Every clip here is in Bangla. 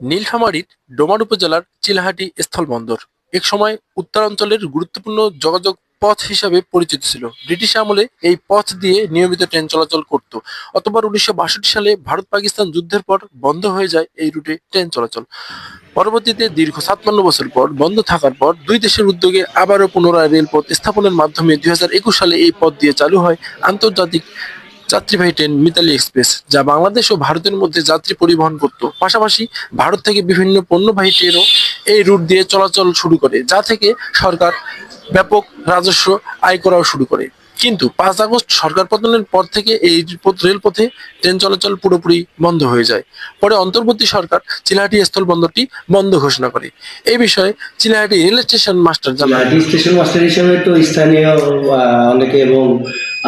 নীলফামারীর ডোমার উপজেলার চিলাহাটি স্থলবন্দর একসময় উত্তরাঞ্চলের গুরুত্বপূর্ণ যোগাযোগ পথ হিসাবে পরিচিত ছিল। ব্রিটিশ আমলে এই পথ দিয়ে নিয়মিত ট্রেন চলাচল করত। অতঃপর 1962 সালে ভারত পাকিস্তান যুদ্ধের পর বন্ধ হয়ে যায় এই রুটে ট্রেন চলাচল। পরবর্তীতে দীর্ঘ 57 বছর পর বন্ধ থাকার পর দুই দেশের উদ্যোগে আবারও পুনরায় রেলপথ স্থাপনের মাধ্যমে 2021 সালে এই পথ দিয়ে চালু হয় আন্তর্জাতিক যাত্রীবাহী ট্রেন মিতালি এক্সপ্রেস, যা বাংলাদেশ ও ভারতের মধ্যে যাত্রী পরিবহন করত। পাশাপাশি ভারত থেকে বিভিন্ন পণ্যবাহী ট্রেনও এই রুট দিয়ে চলাচল শুরু করে, যা থেকে সরকার ব্যাপক রাজস্ব আয় করাও শুরু করে। কিন্তু 5 আগস্ট সরকার পতনের পর থেকে এই রেলপথে ট্রেন চলাচল পুরোপুরি বন্ধ হয়ে যায়। পরে অন্তর্বর্তী সরকার চিলাহাটি স্থলবন্দরটি বন্ধ ঘোষণা করে। এই বিষয়ে চিলাহাটি রেল স্টেশন মাস্টার জানান, স্টেশন মাস্টার হিসেবে তো স্থানীয় অনেকে এবং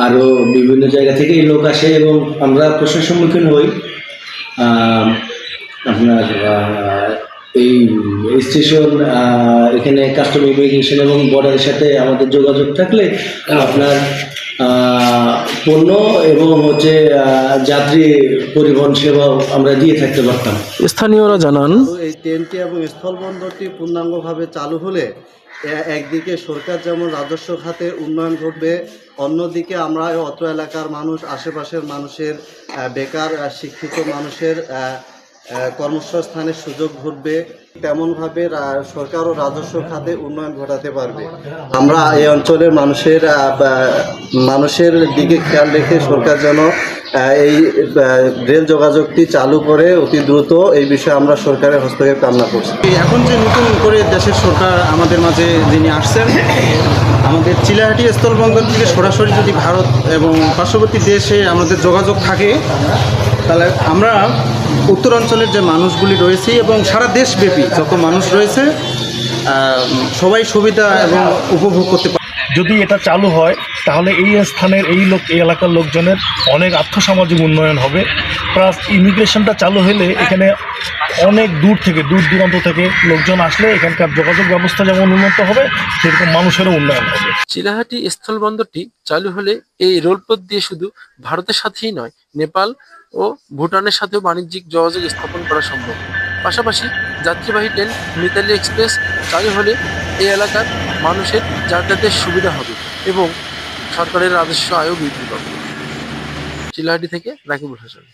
আরো বিভিন্ন জায়গা থেকে লোক আসে এবং আমরা প্রশ্নের সম্মুখীন হই। আপনার এই স্টেশন এখানে কাস্টম ইমিগ্রেশন এবং বর্ডারের সাথে আমাদের যোগাযোগ থাকলে আপনার পণ্য এবং যাত্রী পরিবহন সেবাও আমরা দিয়ে থাকতে পারতাম। স্থানীয়রা জানান, এই ট্রেনটি এবং স্থলবন্দরটি পূর্ণাঙ্গভাবে চালু হলে একদিকে সরকার যেমন রাজস্ব খাতে উন্নয়ন ঘটবে, অন্যদিকে আমরা অত্র এলাকার মানুষ, আশেপাশের মানুষের বেকার শিক্ষিত মানুষের কর্মসংস্থানের সুযোগ ঘটবে। তেমনভাবে সরকার ও রাজস্ব খাতে উন্নয়ন ঘটাতে পারবে। আমরা এই অঞ্চলের মানুষের দিকে খেয়াল রেখে সরকার যেন এই রেল যোগাযোগটি চালু করে অতি দ্রুত, এই বিষয়ে আমরা সরকারের হস্তক্ষেপ কামনা করছি। এখন যে নতুন করে দেশের সরকার আমাদের মাঝে যিনি আসছেন, আমাদের চিলাহাটি স্থলবন্দর থেকে সরাসরি যদি ভারত এবং পার্শ্ববর্তী দেশে আমাদের যোগাযোগ থাকে, তাহলে আমরা উত্তরাঞ্চলের যে মানুষগুলি রয়েছে এবং সারা দেশব্যাপী যত মানুষ রয়েছে সবাই সুবিধা এবং উপভোগ করতে পারে। যদি এটা চালু হয় তাহলে এই স্থানের এই এলাকার লোকজনের অনেক আর্থসামাজিক উন্নয়ন হবে। প্লাস ইমিগ্রেশনটা চালু হলে এখানে অনেক দূর দূরান্ত থেকে লোকজন আসলে এখানকার যোগাযোগ ব্যবস্থা যেমন উন্নত হবে, সেরকম মানুষেরও উন্নয়ন হবে। চিলাহাটি স্থলবন্দরটি চালু হলে এই রেলপথ দিয়ে শুধু ভারতের সাথেই নয়, নেপাল ও ভুটানের সাথেও বাণিজ্যিক যোগাযোগ স্থাপন করা সম্ভব। পাশাপাশি যাত্রীবাহী ট্রেন মিতালি এক্সপ্রেস চালু হলে এই এলাকার মানুষের যাতায়াতের সুবিধা হবে এবং সরকারের রাজস্ব আয়ও বৃদ্ধি পাবে। চিলাহাটি থেকে রাকিবুল হাসান।